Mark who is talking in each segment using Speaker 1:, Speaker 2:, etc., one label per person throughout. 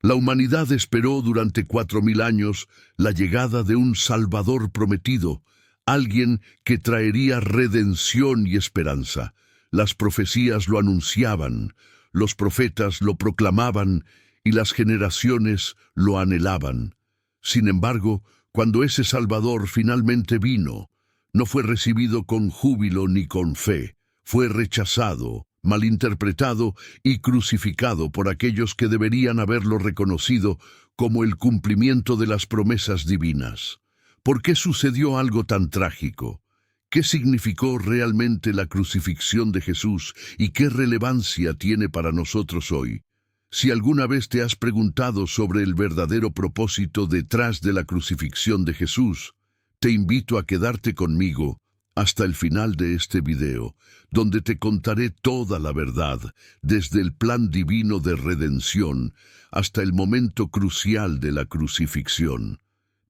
Speaker 1: La humanidad esperó durante 4000 años la llegada de un Salvador prometido, alguien que traería redención y esperanza. Las profecías lo anunciaban, los profetas lo proclamaban y las generaciones lo anhelaban. Sin embargo, cuando ese Salvador finalmente vino, no fue recibido con júbilo ni con fe. Fue rechazado, malinterpretado y crucificado por aquellos que deberían haberlo reconocido como el cumplimiento de las promesas divinas. ¿Por qué sucedió algo tan trágico? ¿Qué significó realmente la crucifixión de Jesús y qué relevancia tiene para nosotros hoy? Si alguna vez te has preguntado sobre el verdadero propósito detrás de la crucifixión de Jesús, te invito a quedarte conmigo hasta el final de este video, donde te contaré toda la verdad, desde el plan divino de redención hasta el momento crucial de la crucifixión.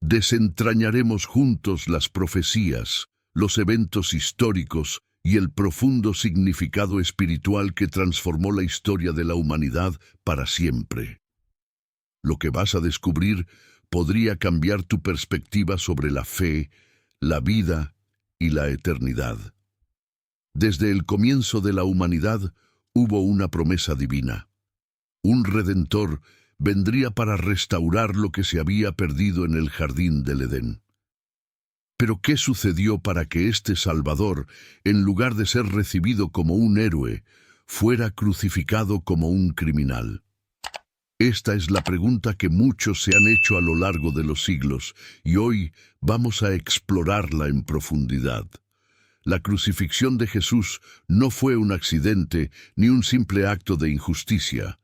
Speaker 1: Desentrañaremos juntos las profecías, los eventos históricos y el profundo significado espiritual que transformó la historia de la humanidad para siempre. Lo que vas a descubrir podría cambiar tu perspectiva sobre la fe, la vida y la eternidad. Desde el comienzo de la humanidad hubo una promesa divina. Un Redentor vendría para restaurar lo que se había perdido en el jardín del Edén. Pero ¿qué sucedió para que este Salvador, en lugar de ser recibido como un héroe, fuera crucificado como un criminal? Esta es la pregunta que muchos se han hecho a lo largo de los siglos, y hoy vamos a explorarla en profundidad. La crucifixión de Jesús no fue un accidente ni un simple acto de injusticia.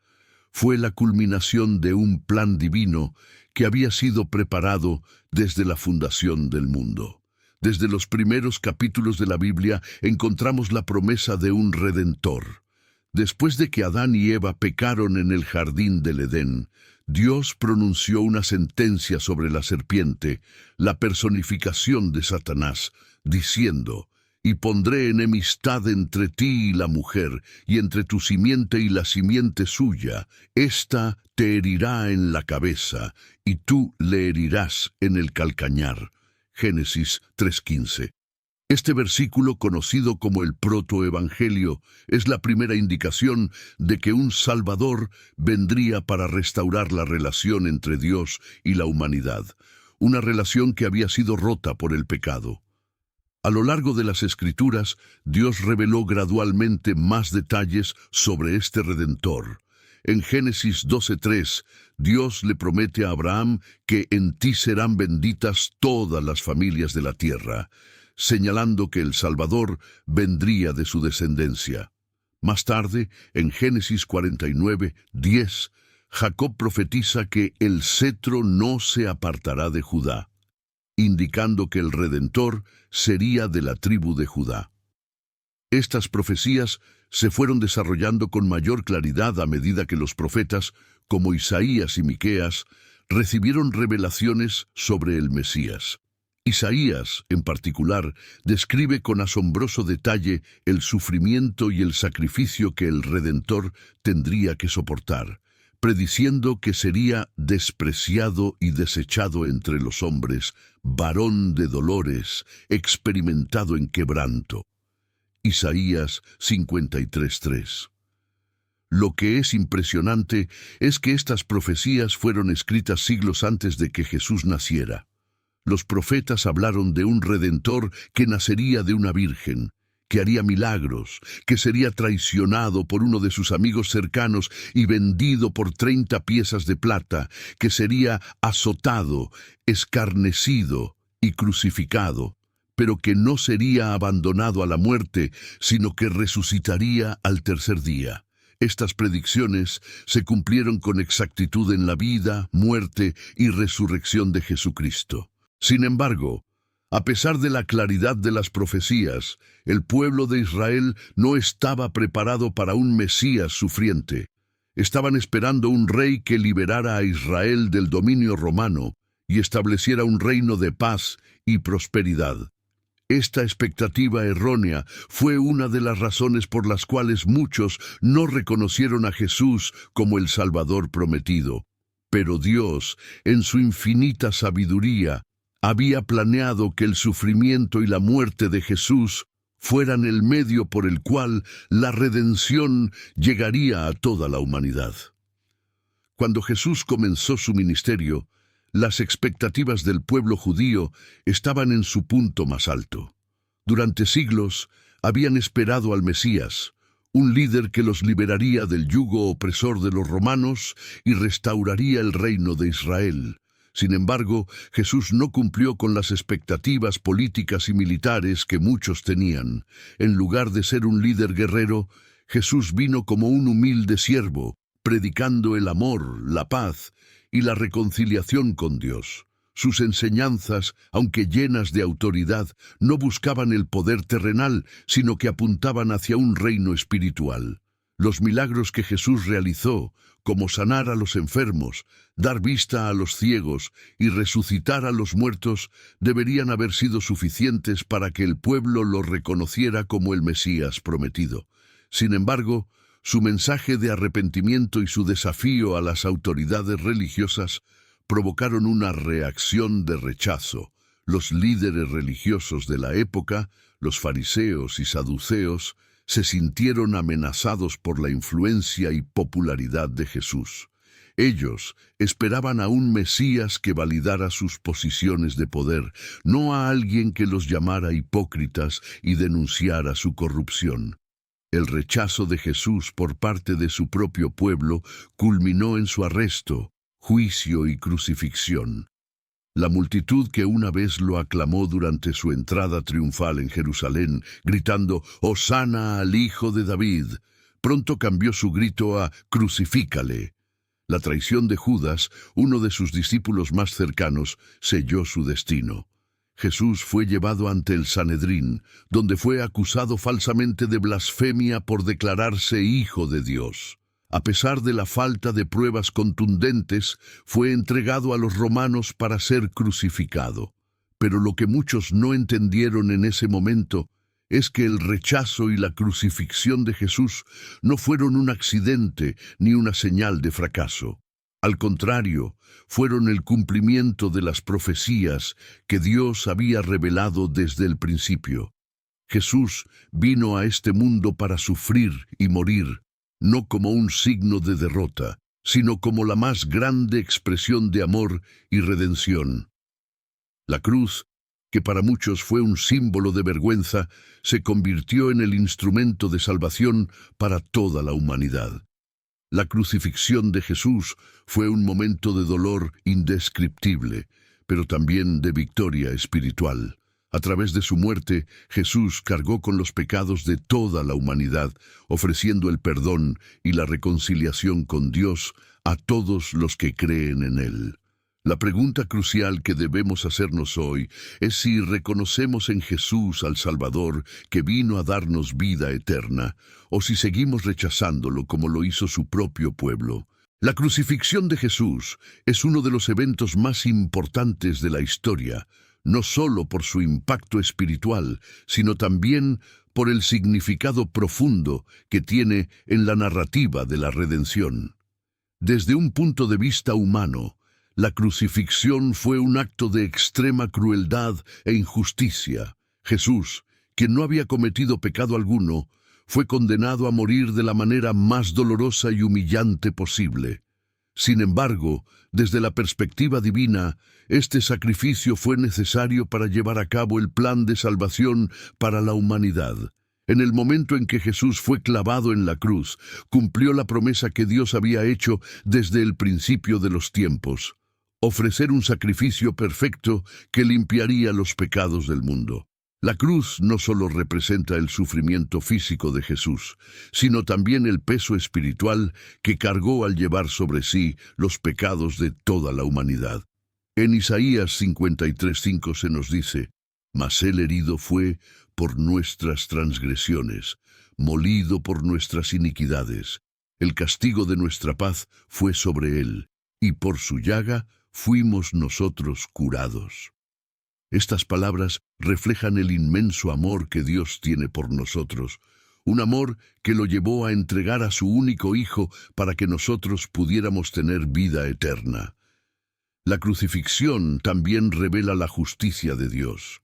Speaker 1: Fue la culminación de un plan divino que había sido preparado desde la fundación del mundo. Desde los primeros capítulos de la Biblia encontramos la promesa de un Redentor. Después de que Adán y Eva pecaron en el jardín del Edén, Dios pronunció una sentencia sobre la serpiente, la personificación de Satanás, diciendo: «Y pondré enemistad entre ti y la mujer, y entre tu simiente y la simiente suya. Ésta te herirá en la cabeza, y tú le herirás en el calcañar». Génesis 3:15. Este versículo, conocido como el protoevangelio, es la primera indicación de que un Salvador vendría para restaurar la relación entre Dios y la humanidad, una relación que había sido rota por el pecado. A lo largo de las Escrituras, Dios reveló gradualmente más detalles sobre este Redentor. En Génesis 12:3, Dios le promete a Abraham que en ti serán benditas todas las familias de la tierra, señalando que el Salvador vendría de su descendencia. Más tarde, en Génesis 49:10, Jacob profetiza que el cetro no se apartará de Judá, indicando que el Redentor sería de la tribu de Judá. Estas profecías se fueron desarrollando con mayor claridad a medida que los profetas, como Isaías y Miqueas, recibieron revelaciones sobre el Mesías. Isaías, en particular, describe con asombroso detalle el sufrimiento y el sacrificio que el Redentor tendría que soportar, prediciendo que sería despreciado y desechado entre los hombres, varón de dolores, experimentado en quebranto. Isaías 53:3. Lo que es impresionante es que estas profecías fueron escritas siglos antes de que Jesús naciera. Los profetas hablaron de un Redentor que nacería de una virgen, que haría milagros, que sería traicionado por uno de sus amigos cercanos y vendido por 30 piezas de plata, que sería azotado, escarnecido y crucificado, pero que no sería abandonado a la muerte, sino que resucitaría al tercer día. Estas predicciones se cumplieron con exactitud en la vida, muerte y resurrección de Jesucristo. Sin embargo, a pesar de la claridad de las profecías, el pueblo de Israel no estaba preparado para un Mesías sufriente. Estaban esperando un rey que liberara a Israel del dominio romano y estableciera un reino de paz y prosperidad. Esta expectativa errónea fue una de las razones por las cuales muchos no reconocieron a Jesús como el Salvador prometido. Pero Dios, en su infinita sabiduría, había planeado que el sufrimiento y la muerte de Jesús fueran el medio por el cual la redención llegaría a toda la humanidad. Cuando Jesús comenzó su ministerio, las expectativas del pueblo judío estaban en su punto más alto. Durante siglos habían esperado al Mesías, un líder que los liberaría del yugo opresor de los romanos y restauraría el reino de Israel. Sin embargo, Jesús no cumplió con las expectativas políticas y militares que muchos tenían. En lugar de ser un líder guerrero, Jesús vino como un humilde siervo, predicando el amor, la paz y la reconciliación con Dios. Sus enseñanzas, aunque llenas de autoridad, no buscaban el poder terrenal, sino que apuntaban hacia un reino espiritual. Los milagros que Jesús realizó, como sanar a los enfermos, dar vista a los ciegos y resucitar a los muertos, deberían haber sido suficientes para que el pueblo lo reconociera como el Mesías prometido. Sin embargo, su mensaje de arrepentimiento y su desafío a las autoridades religiosas provocaron una reacción de rechazo. Los líderes religiosos de la época, los fariseos y saduceos, se sintieron amenazados por la influencia y popularidad de Jesús. Ellos esperaban a un Mesías que validara sus posiciones de poder, no a alguien que los llamara hipócritas y denunciara su corrupción. El rechazo de Jesús por parte de su propio pueblo culminó en su arresto, juicio y crucifixión. La multitud que una vez lo aclamó durante su entrada triunfal en Jerusalén, gritando «Hosana al Hijo de David», pronto cambió su grito a «Crucifícale». La traición de Judas, uno de sus discípulos más cercanos, selló su destino. Jesús fue llevado ante el Sanedrín, donde fue acusado falsamente de blasfemia por declararse Hijo de Dios. A pesar de la falta de pruebas contundentes, fue entregado a los romanos para ser crucificado. Pero lo que muchos no entendieron en ese momento es que el rechazo y la crucifixión de Jesús no fueron un accidente ni una señal de fracaso. Al contrario, fueron el cumplimiento de las profecías que Dios había revelado desde el principio. Jesús vino a este mundo para sufrir y morir, no como un signo de derrota, sino como la más grande expresión de amor y redención. La cruz, que para muchos fue un símbolo de vergüenza, se convirtió en el instrumento de salvación para toda la humanidad. La crucifixión de Jesús fue un momento de dolor indescriptible, pero también de victoria espiritual. A través de su muerte, Jesús cargó con los pecados de toda la humanidad, ofreciendo el perdón y la reconciliación con Dios a todos los que creen en Él. La pregunta crucial que debemos hacernos hoy es si reconocemos en Jesús al Salvador que vino a darnos vida eterna, o si seguimos rechazándolo como lo hizo su propio pueblo. La crucifixión de Jesús es uno de los eventos más importantes de la historia, no solo por su impacto espiritual, sino también por el significado profundo que tiene en la narrativa de la redención. Desde un punto de vista humano, la crucifixión fue un acto de extrema crueldad e injusticia. Jesús, quien no había cometido pecado alguno, fue condenado a morir de la manera más dolorosa y humillante posible. Sin embargo, desde la perspectiva divina, este sacrificio fue necesario para llevar a cabo el plan de salvación para la humanidad. En el momento en que Jesús fue clavado en la cruz, cumplió la promesa que Dios había hecho desde el principio de los tiempos: ofrecer un sacrificio perfecto que limpiaría los pecados del mundo. La cruz no solo representa el sufrimiento físico de Jesús, sino también el peso espiritual que cargó al llevar sobre sí los pecados de toda la humanidad. En Isaías 53:5 se nos dice: «Mas él herido fue por nuestras transgresiones, molido por nuestras iniquidades. El castigo de nuestra paz fue sobre él, y por su llaga fuimos nosotros curados». Estas palabras reflejan el inmenso amor que Dios tiene por nosotros, un amor que lo llevó a entregar a su único Hijo para que nosotros pudiéramos tener vida eterna. La crucifixión también revela la justicia de Dios.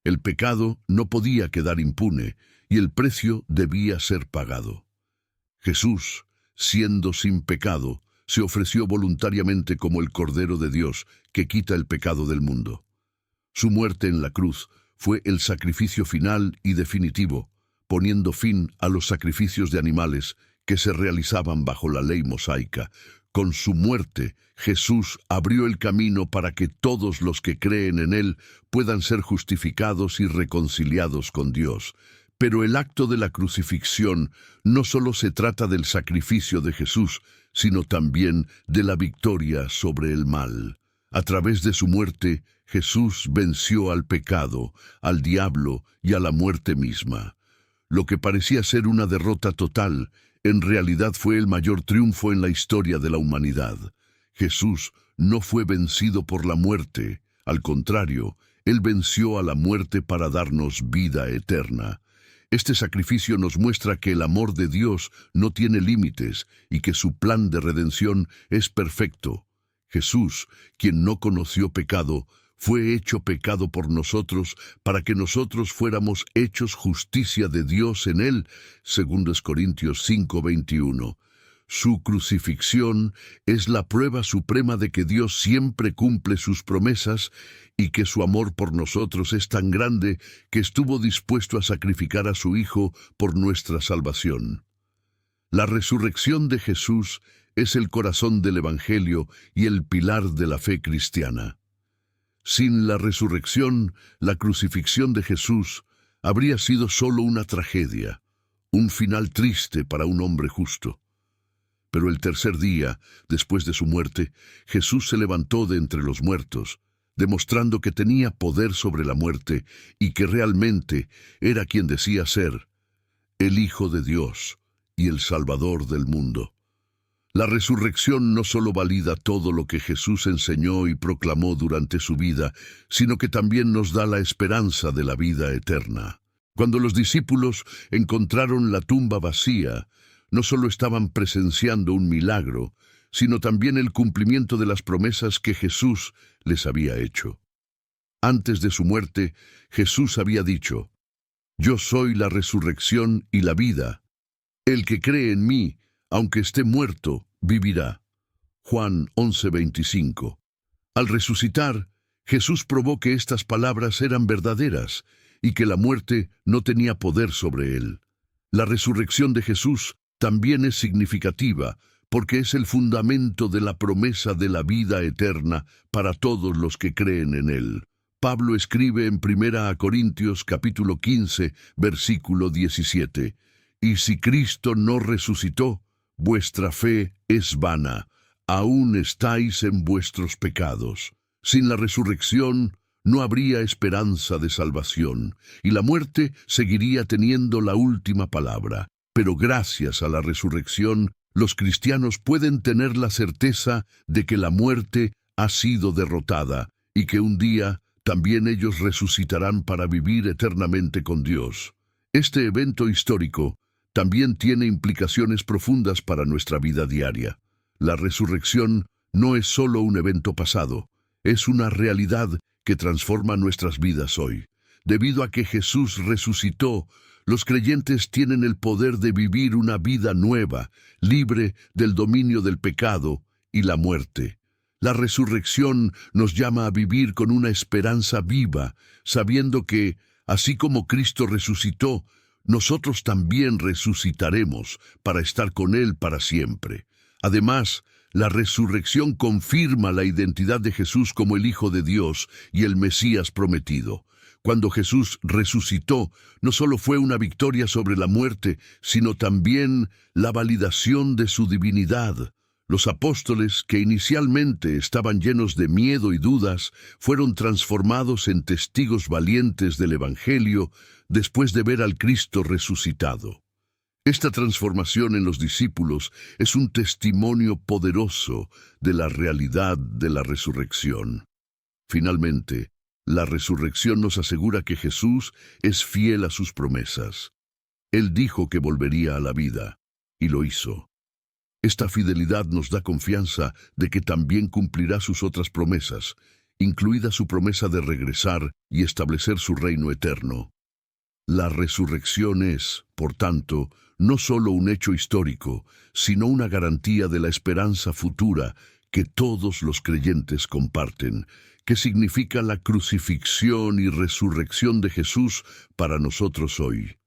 Speaker 1: El pecado no podía quedar impune y el precio debía ser pagado. Jesús, siendo sin pecado, se ofreció voluntariamente como el Cordero de Dios que quita el pecado del mundo. Su muerte en la cruz fue el sacrificio final y definitivo, poniendo fin a los sacrificios de animales que se realizaban bajo la ley mosaica. Con su muerte, Jesús abrió el camino para que todos los que creen en Él puedan ser justificados y reconciliados con Dios. Pero el acto de la crucifixión no solo se trata del sacrificio de Jesús, sino también de la victoria sobre el mal. A través de su muerte, Jesús venció al pecado, al diablo y a la muerte misma. Lo que parecía ser una derrota total, en realidad fue el mayor triunfo en la historia de la humanidad. Jesús no fue vencido por la muerte, al contrario, Él venció a la muerte para darnos vida eterna. Este sacrificio nos muestra que el amor de Dios no tiene límites y que su plan de redención es perfecto. Jesús, quien no conoció pecado, fue hecho pecado por nosotros para que nosotros fuéramos hechos justicia de Dios en Él, 2 Corintios 5:21. Su crucifixión es la prueba suprema de que Dios siempre cumple sus promesas y que su amor por nosotros es tan grande que estuvo dispuesto a sacrificar a su Hijo por nuestra salvación. La resurrección de Jesús es el corazón del Evangelio y el pilar de la fe cristiana. Sin la resurrección, la crucifixión de Jesús habría sido solo una tragedia, un final triste para un hombre justo. Pero el tercer día, después de su muerte, Jesús se levantó de entre los muertos, demostrando que tenía poder sobre la muerte y que realmente era quien decía ser el Hijo de Dios y el Salvador del mundo. La resurrección no solo valida todo lo que Jesús enseñó y proclamó durante su vida, sino que también nos da la esperanza de la vida eterna. Cuando los discípulos encontraron la tumba vacía, no solo estaban presenciando un milagro, sino también el cumplimiento de las promesas que Jesús les había hecho. Antes de su muerte, Jesús había dicho: «Yo soy la resurrección y la vida. El que cree en mí, aunque esté muerto, vivirá». Juan 11:25. Al resucitar, Jesús probó que estas palabras eran verdaderas y que la muerte no tenía poder sobre él. La resurrección de Jesús también es significativa porque es el fundamento de la promesa de la vida eterna para todos los que creen en Él. Pablo escribe en 1 Corintios capítulo 15, versículo 17, «Y si Cristo no resucitó, vuestra fe es vana, aún estáis en vuestros pecados». Sin la resurrección no habría esperanza de salvación, y la muerte seguiría teniendo la última palabra. Pero gracias a la resurrección, los cristianos pueden tener la certeza de que la muerte ha sido derrotada y que un día también ellos resucitarán para vivir eternamente con Dios. Este evento histórico también tiene implicaciones profundas para nuestra vida diaria. La resurrección no es solo un evento pasado, es una realidad que transforma nuestras vidas hoy. Debido a que Jesús resucitó, los creyentes tienen el poder de vivir una vida nueva, libre del dominio del pecado y la muerte. La resurrección nos llama a vivir con una esperanza viva, sabiendo que, así como Cristo resucitó, nosotros también resucitaremos para estar con Él para siempre. Además, la resurrección confirma la identidad de Jesús como el Hijo de Dios y el Mesías prometido. Cuando Jesús resucitó, no solo fue una victoria sobre la muerte, sino también la validación de su divinidad. Los apóstoles, que inicialmente estaban llenos de miedo y dudas, fueron transformados en testigos valientes del Evangelio después de ver al Cristo resucitado. Esta transformación en los discípulos es un testimonio poderoso de la realidad de la resurrección. Finalmente, la resurrección nos asegura que Jesús es fiel a sus promesas. Él dijo que volvería a la vida, y lo hizo. Esta fidelidad nos da confianza de que también cumplirá sus otras promesas, incluida su promesa de regresar y establecer su reino eterno. La resurrección es, por tanto, no solo un hecho histórico, sino una garantía de la esperanza futura que todos los creyentes comparten, que significa la crucifixión y resurrección de Jesús para nosotros hoy.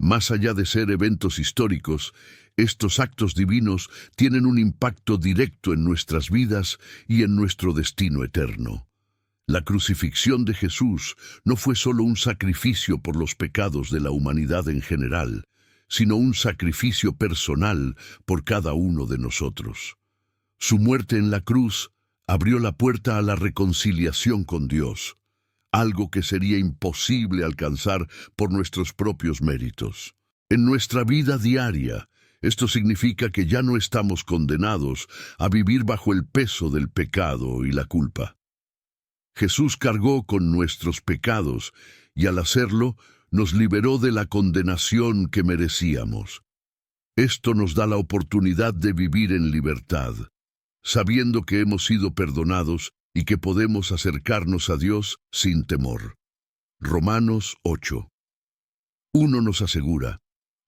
Speaker 1: Más allá de ser eventos históricos, estos actos divinos tienen un impacto directo en nuestras vidas y en nuestro destino eterno. La crucifixión de Jesús no fue solo un sacrificio por los pecados de la humanidad en general, sino un sacrificio personal por cada uno de nosotros. Su muerte en la cruz abrió la puerta a la reconciliación con Dios, algo que sería imposible alcanzar por nuestros propios méritos. En nuestra vida diaria, esto significa que ya no estamos condenados a vivir bajo el peso del pecado y la culpa. Jesús cargó con nuestros pecados y al hacerlo nos liberó de la condenación que merecíamos. Esto nos da la oportunidad de vivir en libertad, sabiendo que hemos sido perdonados y que podemos acercarnos a Dios sin temor. Romanos 8:1 nos asegura: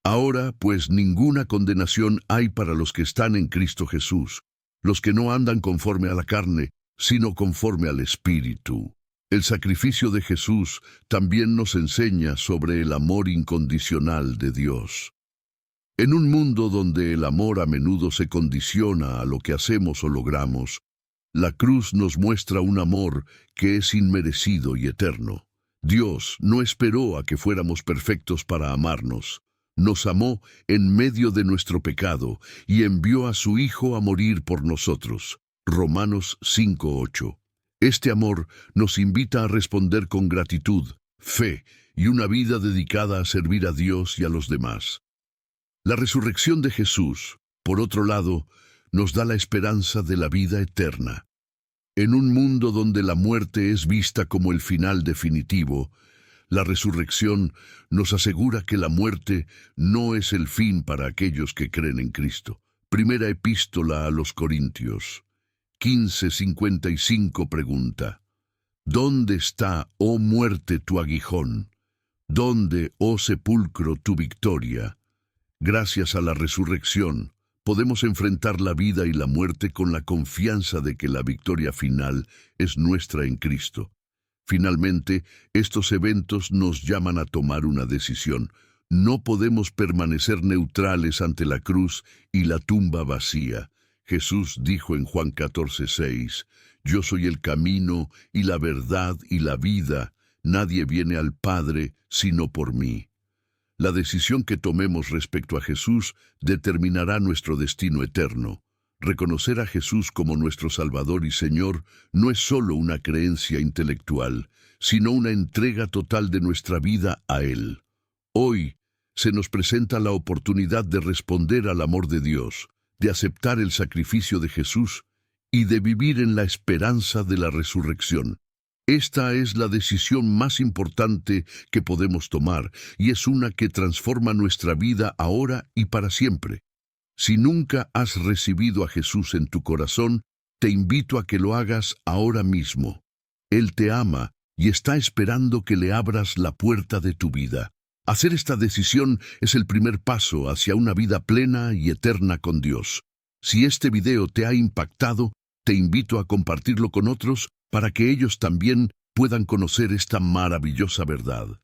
Speaker 1: ahora, pues, ninguna condenación hay para los que están en Cristo Jesús, los que no andan conforme a la carne, sino conforme al Espíritu. El sacrificio de Jesús también nos enseña sobre el amor incondicional de Dios. En un mundo donde el amor a menudo se condiciona a lo que hacemos o logramos, la cruz nos muestra un amor que es inmerecido y eterno. Dios no esperó a que fuéramos perfectos para amarnos. Nos amó en medio de nuestro pecado y envió a su Hijo a morir por nosotros. Romanos 5:8. Este amor nos invita a responder con gratitud, fe y una vida dedicada a servir a Dios y a los demás. La resurrección de Jesús, por otro lado, nos da la esperanza de la vida eterna. En un mundo donde la muerte es vista como el final definitivo, la resurrección nos asegura que la muerte no es el fin para aquellos que creen en Cristo. Primera epístola a los Corintios 15:55 pregunta: ¿dónde está, oh muerte, tu aguijón? ¿Dónde, oh sepulcro, tu victoria? Gracias a la resurrección, podemos enfrentar la vida y la muerte con la confianza de que la victoria final es nuestra en Cristo. Finalmente, estos eventos nos llaman a tomar una decisión. No podemos permanecer neutrales ante la cruz y la tumba vacía. Jesús dijo en Juan 14:6, «Yo soy el camino y la verdad y la vida. Nadie viene al Padre sino por mí». La decisión que tomemos respecto a Jesús determinará nuestro destino eterno. Reconocer a Jesús como nuestro Salvador y Señor no es solo una creencia intelectual, sino una entrega total de nuestra vida a Él. Hoy se nos presenta la oportunidad de responder al amor de Dios, de aceptar el sacrificio de Jesús y de vivir en la esperanza de la resurrección. Esta es la decisión más importante que podemos tomar y es una que transforma nuestra vida ahora y para siempre. Si nunca has recibido a Jesús en tu corazón, te invito a que lo hagas ahora mismo. Él te ama y está esperando que le abras la puerta de tu vida. Hacer esta decisión es el primer paso hacia una vida plena y eterna con Dios. Si este video te ha impactado, te invito a compartirlo con otros para que ellos también puedan conocer esta maravillosa verdad.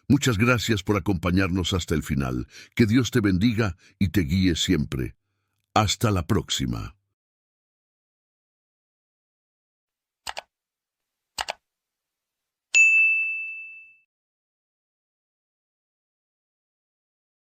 Speaker 1: Muchas gracias por acompañarnos hasta el final. Que Dios te bendiga y te guíe siempre. Hasta la próxima.